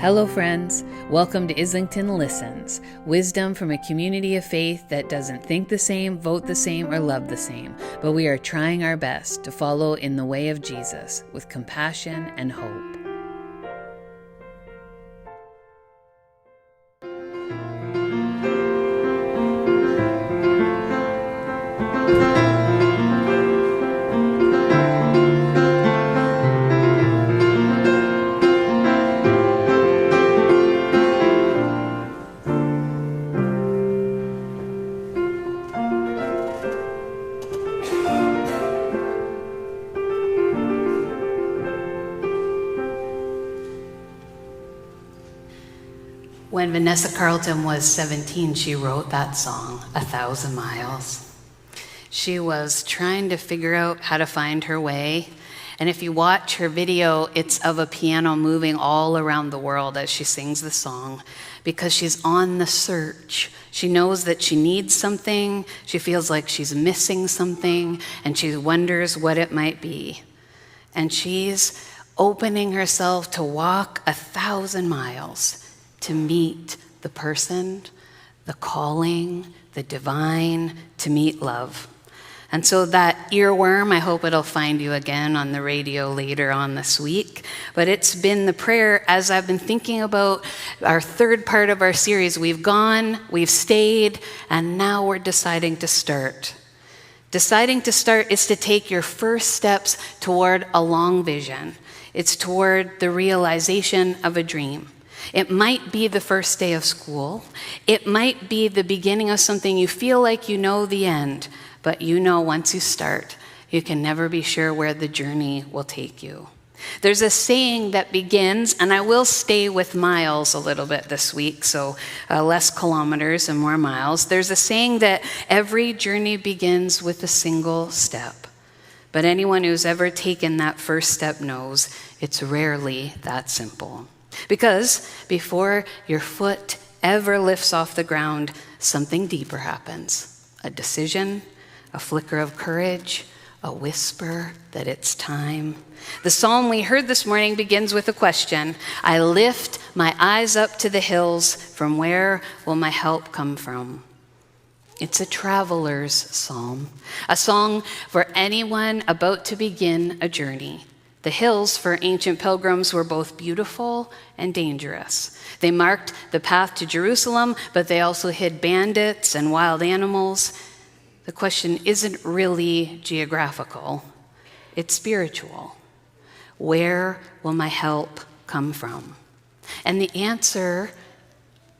Hello friends, welcome to Islington Listens, wisdom from a community of faith that doesn't think the same, vote the same, or love the same, but we are trying our best to follow in the way of Jesus with compassion and hope. When Vanessa Carlton was 17, she wrote that song, 1,000 Miles. She was trying to figure out how to find her way. And if you watch her video, it's of a piano moving all around the world as she sings the song, because she's on the search. She knows that she needs something, she feels like she's missing something, and she wonders what it might be. And she's opening herself to walk 1,000 miles to meet the person, the calling, the divine, to meet love. And so that earworm, I hope it'll find you again on the radio later on this week. But it's been the prayer as I've been thinking about our third part of our series. We've gone, we've stayed, and now we're deciding to start. Deciding to start is to take your first steps toward a long vision. It's toward the realization of a dream. It might be the first day of school. It might be the beginning of something you feel like you know the end, but you know once you start, you can never be sure where the journey will take you. There's a saying that begins, and I will stay with miles a little bit this week, so less kilometers and more miles. There's a saying that every journey begins with a single step. But anyone who's ever taken that first step knows it's rarely that simple. Because before your foot ever lifts off the ground, something deeper happens. A decision, a flicker of courage, a whisper that it's time. The psalm we heard this morning begins with a question. I lift my eyes up to the hills. From where will my help come from? It's a traveler's psalm, a song for anyone about to begin a journey. The hills for ancient pilgrims were both beautiful and dangerous. They marked the path to Jerusalem, but they also hid bandits and wild animals. The question isn't really geographical, it's spiritual. Where will my help come from? And the answer,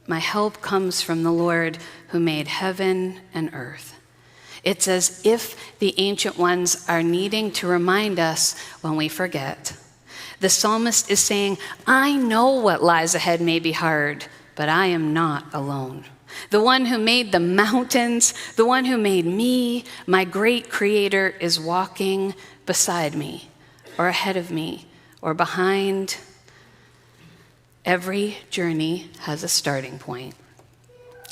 my help comes from the Lord who made heaven and earth. It's as if the ancient ones are needing to remind us when we forget. The psalmist is saying, I know what lies ahead may be hard, but I am not alone. The one who made the mountains, the one who made me, my great creator, is walking beside me, or ahead of me, or behind. Every journey has a starting point.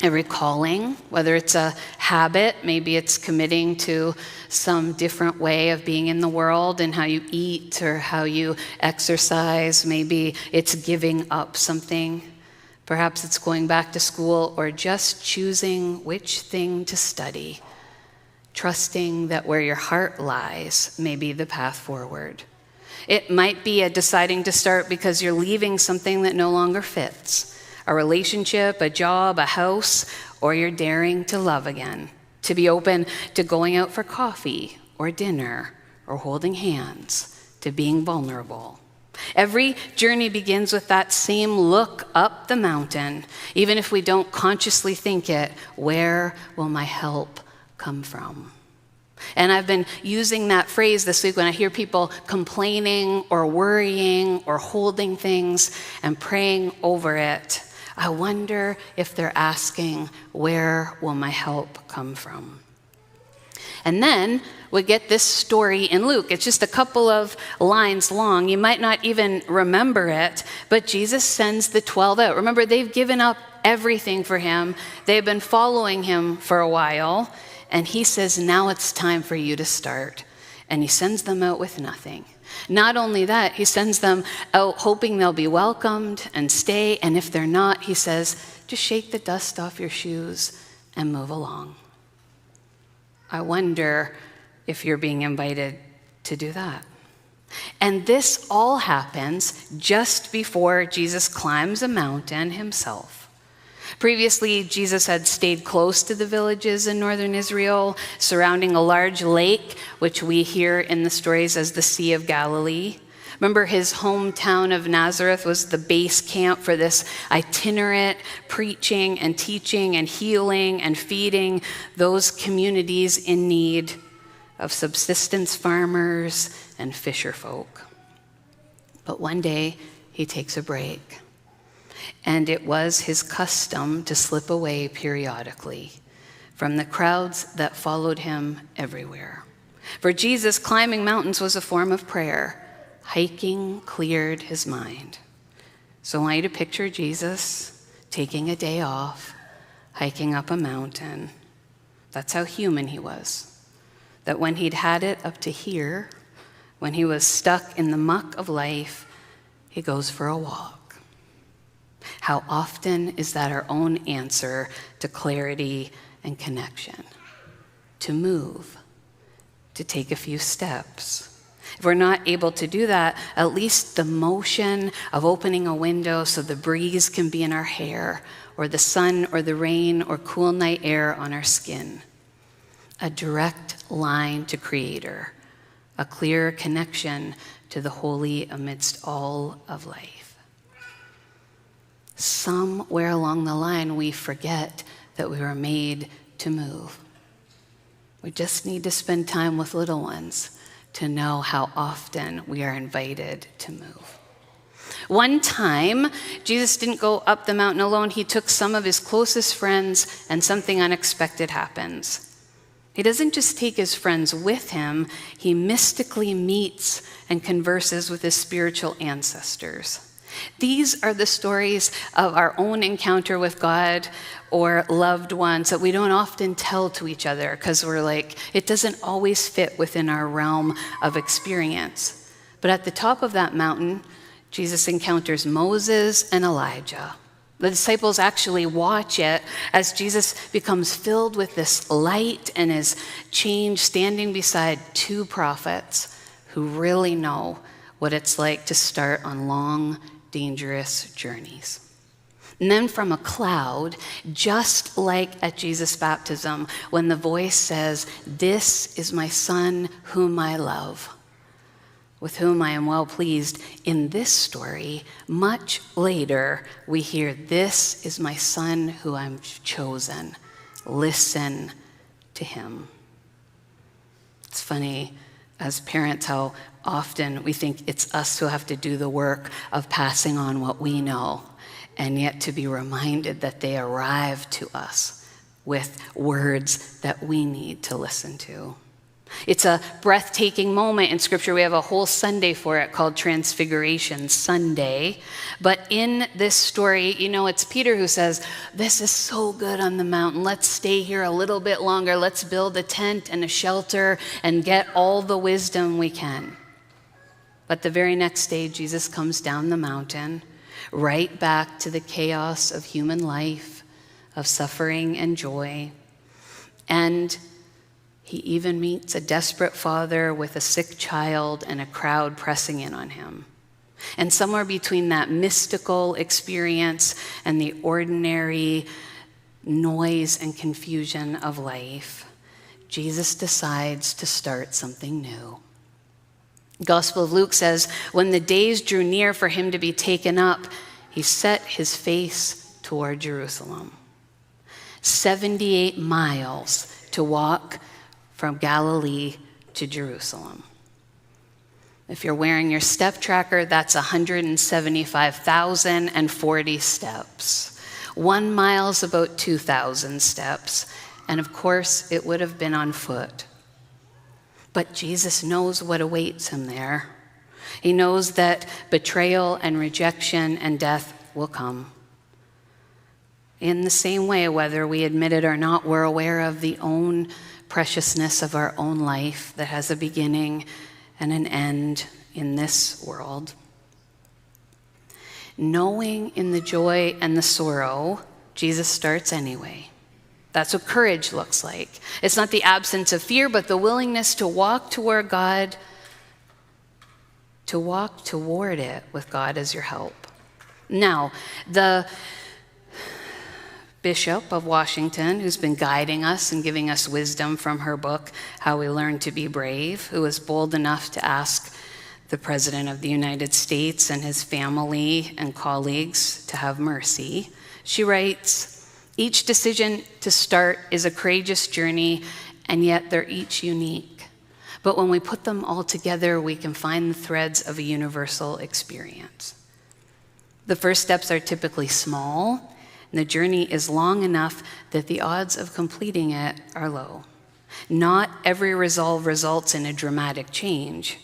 Every calling, whether it's a habit, maybe it's committing to some different way of being in the world and how you eat or how you exercise, maybe it's giving up something. Perhaps it's going back to school or just choosing which thing to study, trusting that where your heart lies may be the path forward. It might be a deciding to start because you're leaving something that no longer fits. A relationship, a job, a house, or you're daring to love again, to be open to going out for coffee or dinner or holding hands, to being vulnerable. Every journey begins with that same look up the mountain. Even if we don't consciously think it, where will my help come from? And I've been using that phrase this week when I hear people complaining or worrying or holding things and praying over it. I wonder if they're asking, where will my help come from? And then we get this story in Luke. It's just a couple of lines long. You might not even remember it, but Jesus sends the 12 out. Remember, they've given up everything for him. They've been following him for a while, and he says, now it's time for you to start. And he sends them out with nothing. Not only that, he sends them out hoping they'll be welcomed and stay, and if they're not, he says, just shake the dust off your shoes and move along. I wonder if you're being invited to do that. And this all happens just before Jesus climbs a mountain himself. Previously, Jesus had stayed close to the villages in northern Israel, surrounding a large lake, which we hear in the stories as the Sea of Galilee. Remember, his hometown of Nazareth was the base camp for this itinerant preaching and teaching and healing and feeding those communities in need of subsistence farmers and fisher folk. But one day, he takes a break. And it was his custom to slip away periodically from the crowds that followed him everywhere. For Jesus, climbing mountains was a form of prayer. Hiking cleared his mind. So I want you to picture Jesus taking a day off, hiking up a mountain. That's how human he was. That when he'd had it up to here, when he was stuck in the muck of life, he goes for a walk. How often is that our own answer to clarity and connection? To move, to take a few steps. If we're not able to do that, at least the motion of opening a window so the breeze can be in our hair, or the sun or the rain or cool night air on our skin. A direct line to Creator, a clear connection to the holy amidst all of life. Somewhere along the line, we forget that we were made to move. We just need to spend time with little ones to know how often we are invited to move. One time, Jesus didn't go up the mountain alone. He took some of his closest friends, and something unexpected happens. He doesn't just take his friends with him, he mystically meets and converses with his spiritual ancestors. These are the stories of our own encounter with God or loved ones that we don't often tell to each other because we're like, it doesn't always fit within our realm of experience. But at the top of that mountain, Jesus encounters Moses and Elijah. The disciples actually watch it as Jesus becomes filled with this light and is changed, standing beside two prophets who really know what it's like to start on long, dangerous journeys. And then from a cloud, just like at Jesus' baptism, when the voice says, "This is my son whom I love, with whom I am well pleased," in this story, much later, we hear, "This is my son who I'm chosen. Listen to him." It's funny, as parents, how often we think it's us who have to do the work of passing on what we know, and yet to be reminded that they arrive to us with words that we need to listen to. It's a breathtaking moment in Scripture. We have a whole Sunday for it called Transfiguration Sunday. But in this story, it's Peter who says, "This is so good on the mountain. Let's stay here a little bit longer. Let's build a tent and a shelter and get all the wisdom we can." But the very next day, Jesus comes down the mountain, right back to the chaos of human life, of suffering and joy. And he even meets a desperate father with a sick child and a crowd pressing in on him. And somewhere between that mystical experience and the ordinary noise and confusion of life, Jesus decides to start something new. The Gospel of Luke says, when the days drew near for him to be taken up, he set his face toward Jerusalem. 78 miles to walk from Galilee to Jerusalem. If you're wearing your step tracker, that's 175,040 steps. 1 mile is about 2,000 steps. And of course, it would have been on foot. But Jesus knows what awaits him there. He knows that betrayal and rejection and death will come. In the same way, whether we admit it or not, we're aware of the own preciousness of our own life that has a beginning and an end in this world. Knowing in the joy and the sorrow, Jesus starts anyway. That's what courage looks like. It's not the absence of fear, but the willingness to walk toward God, to walk toward it with God as your help. Now, the Bishop of Washington, who's been guiding us and giving us wisdom from her book, How We Learn to Be Brave, who was bold enough to ask the President of the United States and his family and colleagues to have mercy. She writes, "Each decision to start is a courageous journey, and yet they're each unique. But when we put them all together, we can find the threads of a universal experience. The first steps are typically small, and the journey is long enough that the odds of completing it are low. Not every resolve results in a dramatic change.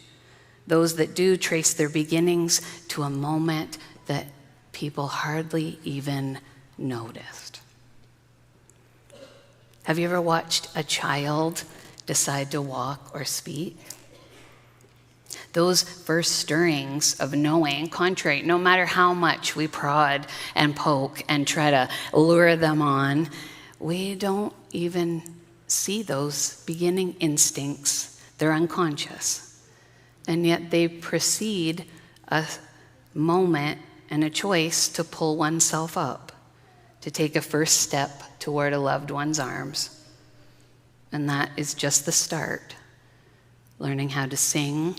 Those that do trace their beginnings to a moment that people hardly even noticed." Have you ever watched a child decide to walk or speak? Those first stirrings of knowing, contrary, no matter how much we prod and poke and try to lure them on, we don't even see those beginning instincts. They're unconscious. And yet they precede a moment and a choice to pull oneself up, to take a first step toward a loved one's arms. And that is just the start. Learning how to sing,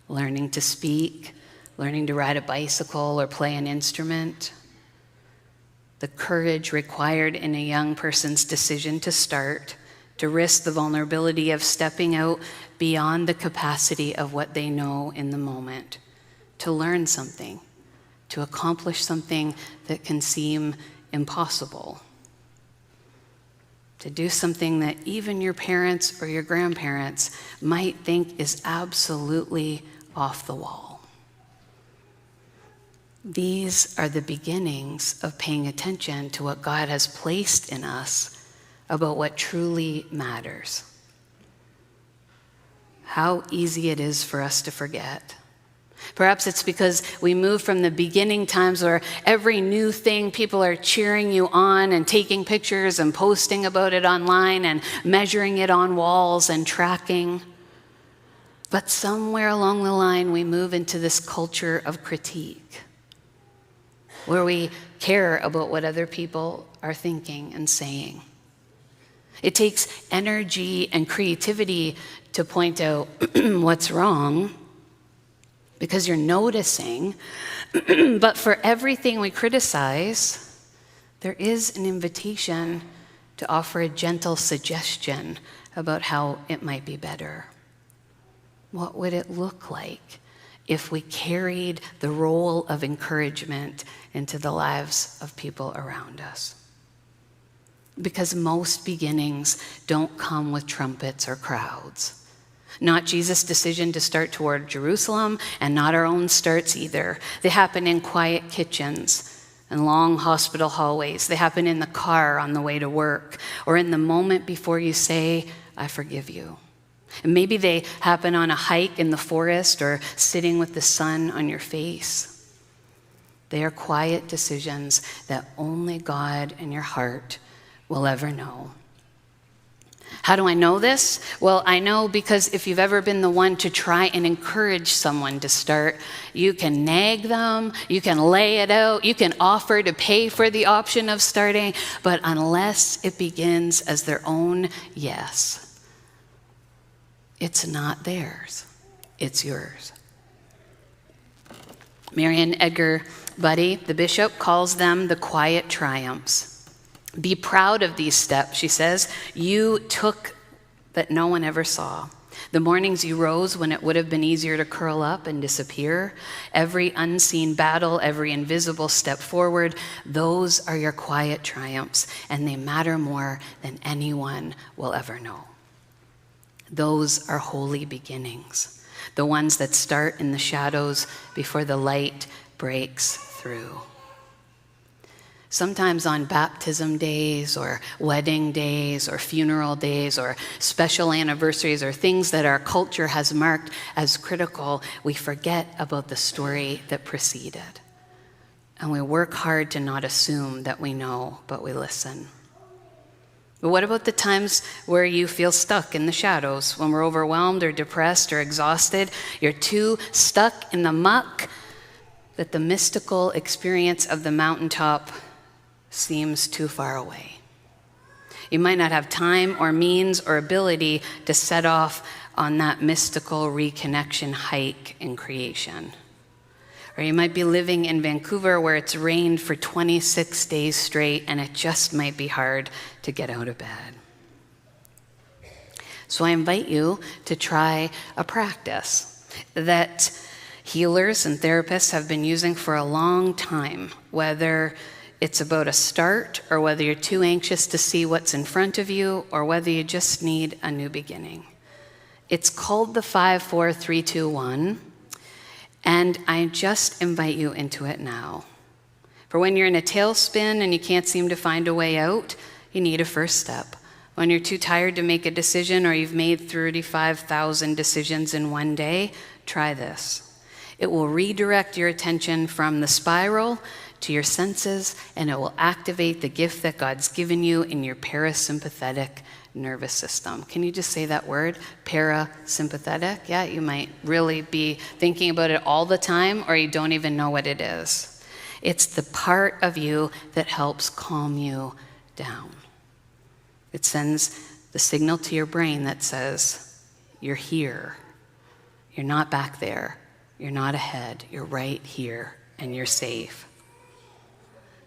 learning to speak, learning to ride a bicycle or play an instrument. The courage required in a young person's decision to start, to risk the vulnerability of stepping out beyond the capacity of what they know in the moment, to learn something, to accomplish something that can seem impossible, to do something that even your parents or your grandparents might think is absolutely off the wall. These are the beginnings of paying attention to what God has placed in us about what truly matters. How easy it is for us to forget. Perhaps it's because we move from the beginning times where every new thing, people are cheering you on and taking pictures and posting about it online and measuring it on walls and tracking. But somewhere along the line, we move into this culture of critique, where we care about what other people are thinking and saying. It takes energy and creativity to point out what's wrong, because you're noticing. But for everything we criticize, there is an invitation to offer a gentle suggestion about how it might be better. What would it look like if we carried the role of encouragement into the lives of people around us? Because most beginnings don't come with trumpets or crowds. Not Jesus' decision to start toward Jerusalem, and not our own starts either. They happen in quiet kitchens and long hospital hallways. They happen in the car on the way to work, or in the moment before you say, "I forgive you." And maybe they happen on a hike in the forest or sitting with the sun on your face. They are quiet decisions that only God and your heart will ever know. How do I know this? Well, I know because if you've ever been the one to try and encourage someone to start, you can nag them, you can lay it out, you can offer to pay for the option of starting, but unless it begins as their own yes, it's not theirs, it's yours. Mariann Edgar Budde, the bishop, calls them the quiet triumphs. Be proud of these steps, she says, you took that no one ever saw. The mornings you rose when it would have been easier to curl up and disappear. Every unseen battle, every invisible step forward, those are your quiet triumphs, and they matter more than anyone will ever know. Those are holy beginnings, the ones that start in the shadows before the light breaks through. Sometimes on baptism days or wedding days or funeral days or special anniversaries or things that our culture has marked as critical, we forget about the story that preceded. And we work hard to not assume that we know, but we listen. But what about the times where you feel stuck in the shadows, when we're overwhelmed or depressed or exhausted? You're too stuck in the muck that the mystical experience of the mountaintop seems too far away. You might not have time or means or ability to set off on that mystical reconnection hike in creation. Or you might be living in Vancouver where it's rained for 26 days straight and it just might be hard to get out of bed. So I invite you to try a practice that healers and therapists have been using for a long time, whether it's about a start, or whether you're too anxious to see what's in front of you, or whether you just need a new beginning. It's called the 5-4-3-2-1, and I just invite you into it now. For when you're in a tailspin and you can't seem to find a way out, you need a first step. When you're too tired to make a decision, or you've made 35,000 decisions in one day, try this. It will redirect your attention from the spiral to your senses, and it will activate the gift that God's given you in your parasympathetic nervous system. Can you just say that word? Parasympathetic? Yeah, you might really be thinking about it all the time, or you don't even know what it is. It's the part of you that helps calm you down. It sends the signal to your brain that says, you're here. You're not back there. You're not ahead. You're right here, and you're safe.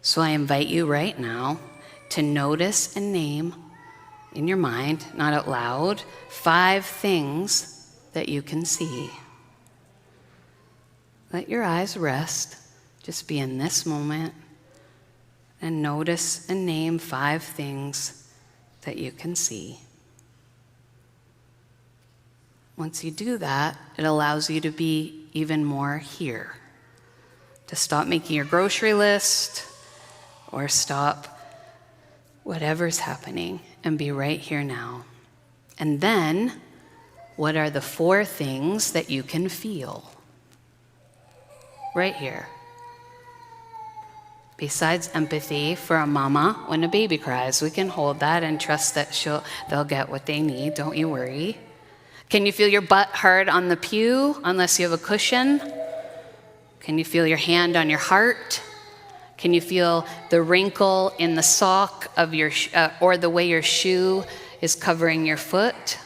So I invite you right now to notice and name in your mind, not out loud, 5 things that you can see. Let your eyes rest. Just be in this moment and notice and name 5 things that you can see. Once you do that, it allows you to be even more here, to stop making your grocery list, or stop whatever's happening and be right here now. And then, what are the 4 things that you can feel? Right here. Besides empathy for a mama when a baby cries, we can hold that and trust that they'll get what they need, don't you worry. Can you feel your butt hard on the pew unless you have a cushion? Can you feel your hand on your heart? Can you feel the wrinkle in the sock of your or the way your shoe is covering your foot?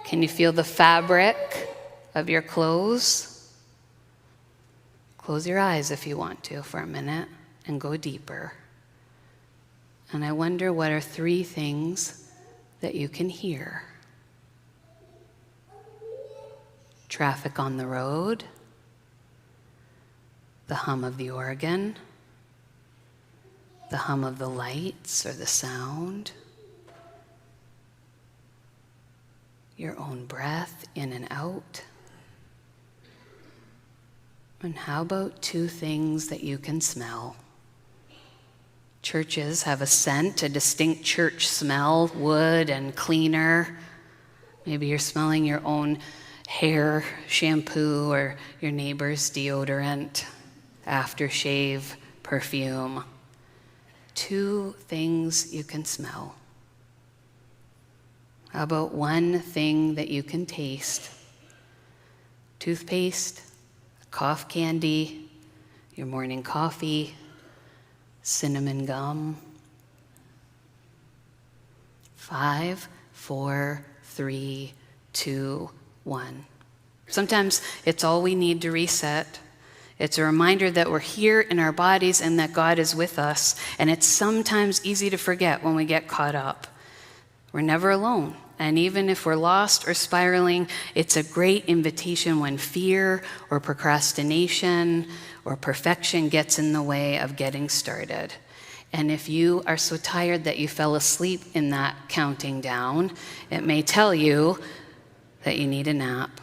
Can you feel the fabric of your clothes? Close your eyes if you want to for a minute and go deeper. And I wonder, what are 3 things that you can hear? Traffic on the road, the hum of the organ, the hum of the lights or the sound, your own breath in and out. And how about 2 things that you can smell? Churches have a scent, a distinct church smell, wood and cleaner. Maybe you're smelling your own hair shampoo or your neighbor's deodorant, aftershave, perfume. 2 things you can smell. How about 1 thing that you can taste? Toothpaste, cough candy, your morning coffee, cinnamon gum. 5, 4, 3, 2, 1. Sometimes it's all we need to reset. It's a reminder that we're here in our bodies and that God is with us. And it's sometimes easy to forget when we get caught up. We're never alone. And even if we're lost or spiraling, it's a great invitation when fear or procrastination or perfection gets in the way of getting started. And if you are so tired that you fell asleep in that counting down, it may tell you that you need a nap.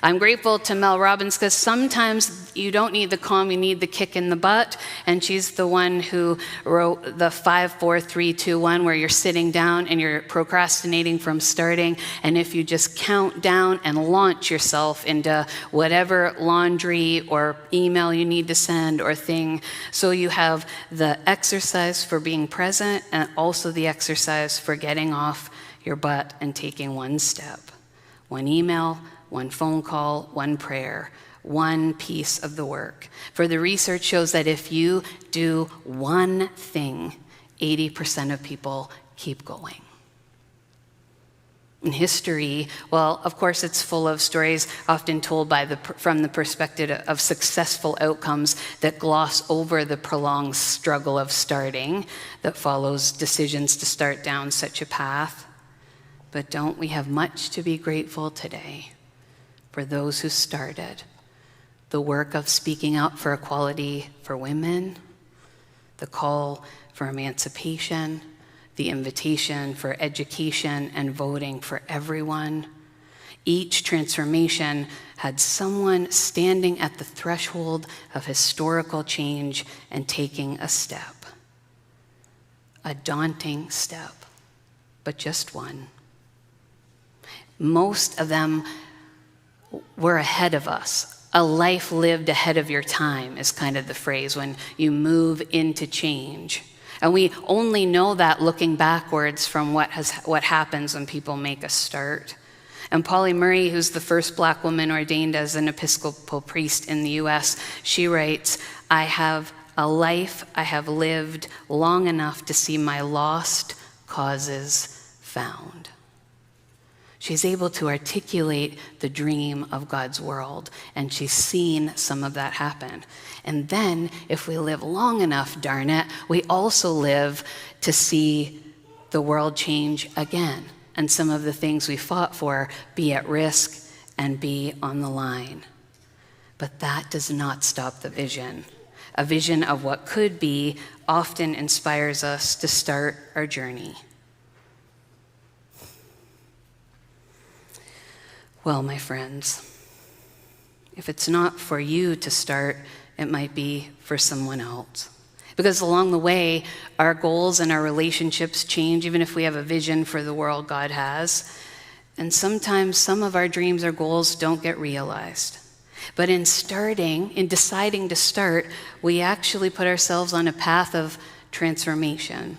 I'm grateful to Mel Robbins because sometimes you don't need the calm, you need the kick in the butt. And she's the one who wrote the 5, 4, 3, 2, 1, where you're sitting down and you're procrastinating from starting. And if you just count down and launch yourself into whatever laundry or email you need to send or thing. So you have the exercise for being present and also the exercise for getting off your butt and taking one step. One email, one phone call, one prayer, one piece of the work. For the research shows that if you do one thing, 80% of people keep going. In history, well, of course, it's full of stories often told from the perspective of successful outcomes that gloss over the prolonged struggle of starting that follows decisions to start down such a path. But don't we have much to be grateful today for those who started the work of speaking out for equality for women, the call for emancipation, the invitation for education and voting for everyone. Each transformation had someone standing at the threshold of historical change and taking a step. A daunting step, but just one. Most of them were ahead of us. A life lived ahead of your time is kind of the phrase when you move into change. And we only know that looking backwards from what happens when people make a start. And Polly Murray, who's the first Black woman ordained as an Episcopal priest in the U.S., she writes, "I have a life I have lived long enough to see my lost causes found." She's able to articulate the dream of God's world, and she's seen some of that happen. And then, if we live long enough, darn it, we also live to see the world change again, and some of the things we fought for be at risk and be on the line. But that does not stop the vision. A vision of what could be often inspires us to start our journey. Well, my friends, if it's not for you to start, it might be for someone else. Because along the way, our goals and our relationships change, even if we have a vision for the world God has. And sometimes some of our dreams or goals don't get realized. But in deciding to start, we actually put ourselves on a path of transformation.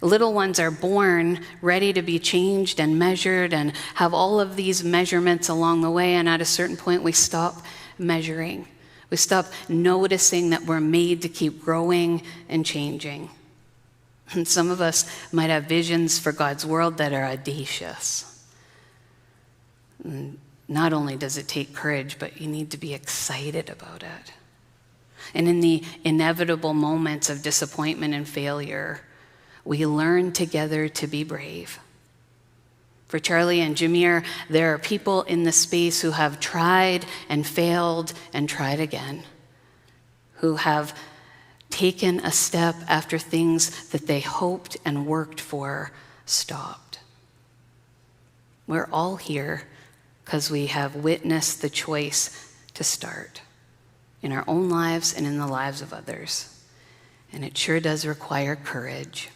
Little ones are born ready to be changed and measured and have all of these measurements along the way, and at a certain point we stop measuring. We stop noticing that we're made to keep growing and changing. And some of us might have visions for God's world that are audacious. And not only does it take courage, but you need to be excited about it. And in the inevitable moments of disappointment and failure, we learn together to be brave. For Charlie and Jameer, there are people in the space who have tried and failed and tried again, who have taken a step after things that they hoped and worked for stopped. We're all here because we have witnessed the choice to start in our own lives and in the lives of others. And it sure does require courage.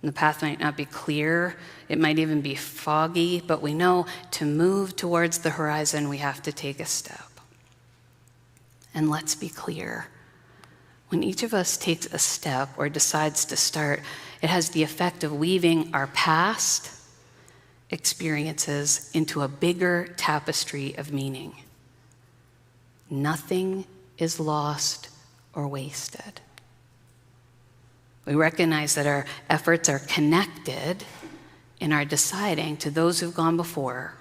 And the path might not be clear, it might even be foggy, but we know to move towards the horizon, we have to take a step. And let's be clear. When each of us takes a step or decides to start, it has the effect of weaving our past experiences into a bigger tapestry of meaning. Nothing is lost or wasted. We recognize that our efforts are connected in our deciding to those who've gone before.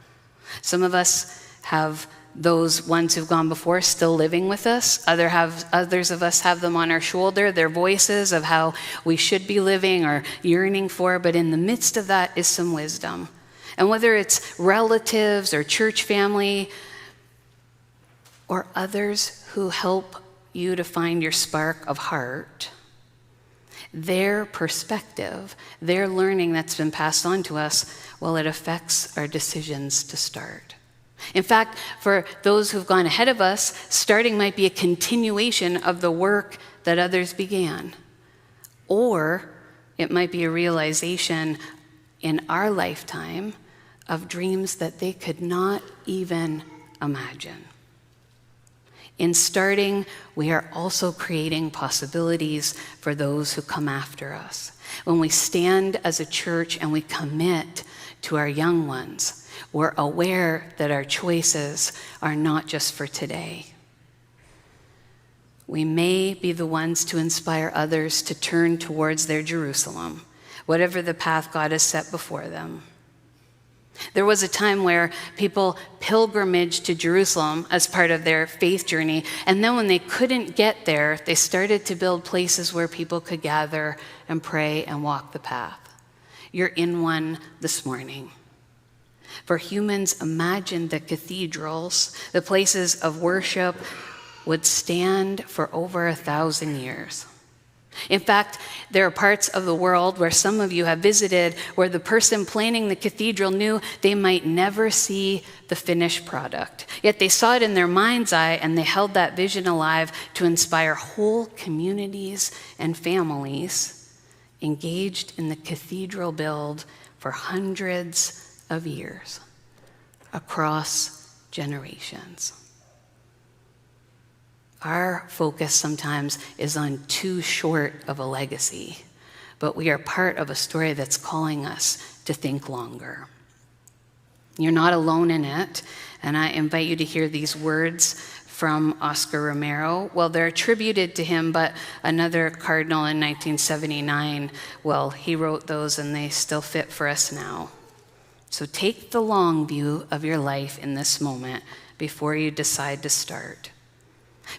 Some of us have those ones who've gone before still living with us. Others of us have them on our shoulder, their voices of how we should be living or yearning for, but in the midst of that is some wisdom. And whether it's relatives or church family or others who help you to find your spark of heart, their perspective, their learning that's been passed on to us, well, it affects our decisions to start. In fact, for those who've gone ahead of us, starting might be a continuation of the work that others began. Or it might be a realization in our lifetime of dreams that they could not even imagine. In starting, we are also creating possibilities for those who come after us. When we stand as a church and we commit to our young ones, we're aware that our choices are not just for today. We may be the ones to inspire others to turn towards their Jerusalem, whatever the path God has set before them. There was a time where people pilgrimaged to Jerusalem as part of their faith journey, and then when they couldn't get there, they started to build places where people could gather and pray and walk the path. You're in one this morning. For humans imagined that cathedrals, the places of worship, would stand for over 1,000 years. In fact, there are parts of the world where some of you have visited where the person planning the cathedral knew they might never see the finished product. Yet they saw it in their mind's eye and they held that vision alive to inspire whole communities and families engaged in the cathedral build for hundreds of years across generations. Our focus sometimes is on too short of a legacy, but we are part of a story that's calling us to think longer. You're not alone in it, and I invite you to hear these words from Oscar Romero. Well, they're attributed to him, but another cardinal in 1979, well, he wrote those and they still fit for us now. So take the long view of your life in this moment before you decide to start.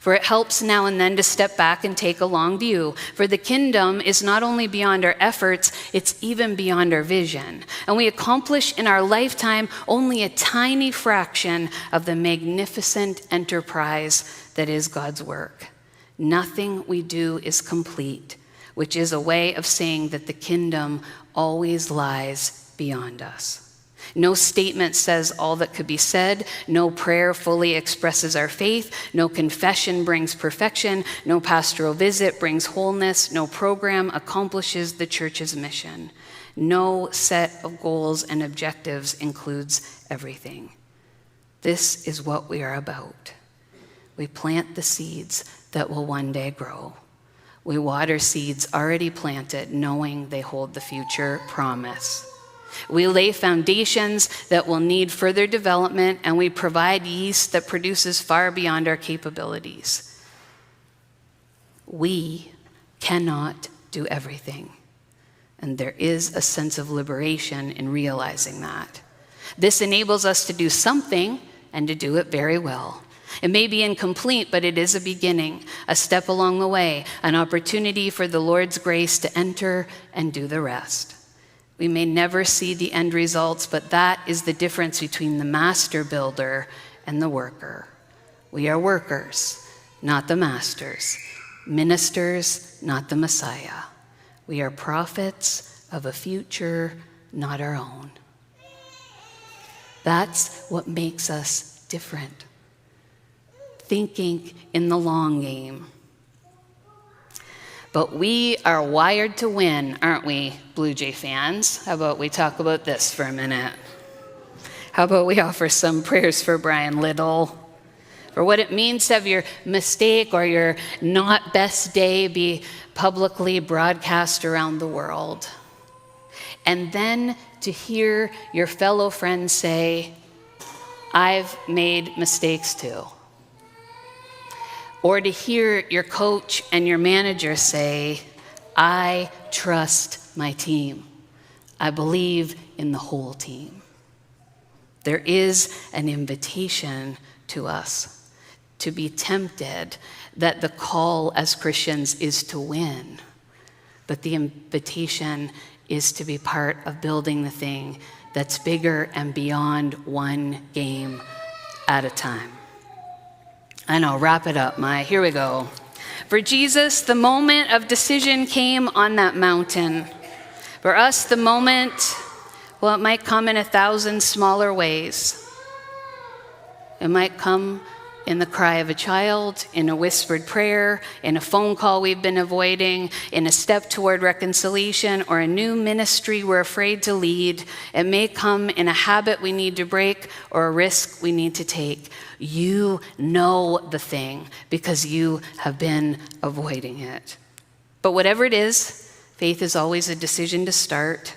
For it helps now and then to step back and take a long view. For the kingdom is not only beyond our efforts, it's even beyond our vision. And we accomplish in our lifetime only a tiny fraction of the magnificent enterprise that is God's work. Nothing we do is complete, which is a way of saying that the kingdom always lies beyond us. No statement says all that could be said. No prayer fully expresses our faith. No confession brings perfection. No pastoral visit brings wholeness. No program accomplishes the church's mission. No set of goals and objectives includes everything. This is what we are about. We plant the seeds that will one day grow. We water seeds already planted, knowing they hold the future promise. We lay foundations that will need further development, and we provide yeast that produces far beyond our capabilities. We cannot do everything, and there is a sense of liberation in realizing that. This enables us to do something and to do it very well. It may be incomplete, but it is a beginning, a step along the way, an opportunity for the Lord's grace to enter and do the rest. We may never see the end results, but that is the difference between the master builder and the worker. We are workers, not the masters. Ministers, not the Messiah. We are prophets of a future not our own. That's what makes us different. Thinking in the long game. But we are wired to win, aren't we, Blue Jay fans? How about we talk about this for a minute? How about we offer some prayers for Brian Little? For what it means to have your mistake or your not best day be publicly broadcast around the world. And then to hear your fellow friends say, I've made mistakes too. Or to hear your coach and your manager say, I trust my team. I believe in the whole team. There is an invitation to us to be tempted that the call as Christians is to win, but the invitation is to be part of building the thing that's bigger and beyond one game at a time. I know, wrap it up, here we go. For Jesus, the moment of decision came on that mountain. For us, the moment, well, it might come in 1,000 smaller ways. It might come in the cry of a child, in a whispered prayer, in a phone call we've been avoiding, in a step toward reconciliation, or a new ministry we're afraid to lead. It may come in a habit we need to break or a risk we need to take. You know the thing because you have been avoiding it. But whatever it is, faith is always a decision to start,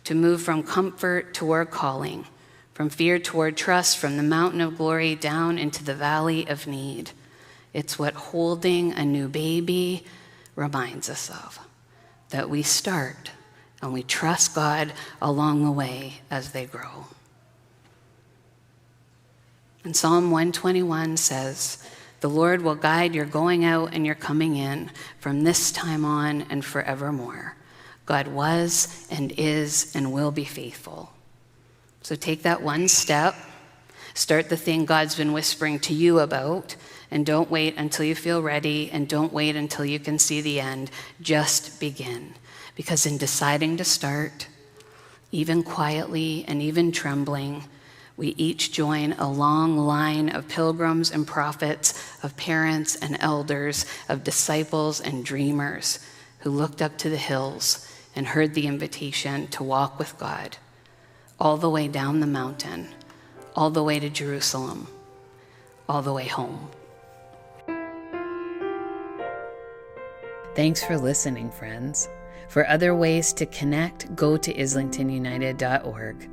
to move from comfort toward calling, from fear toward trust, from the mountain of glory down into the valley of need. It's what holding a new baby reminds us of, that we start and we trust God along the way as they grow. And Psalm 121 says, "The Lord will guide your going out and your coming in from this time on and forevermore." God was and is and will be faithful. So take that one step, start the thing God's been whispering to you about, and don't wait until you feel ready, and don't wait until you can see the end. Just begin. Because in deciding to start, even quietly and even trembling, we each join a long line of pilgrims and prophets, of parents and elders, of disciples and dreamers who looked up to the hills and heard the invitation to walk with God, all the way down the mountain, all the way to Jerusalem, all the way home. Thanks for listening, friends. For other ways to connect, go to islingtonunited.org.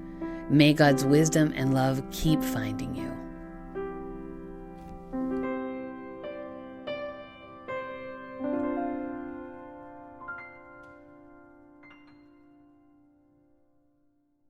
May God's wisdom and love keep finding you.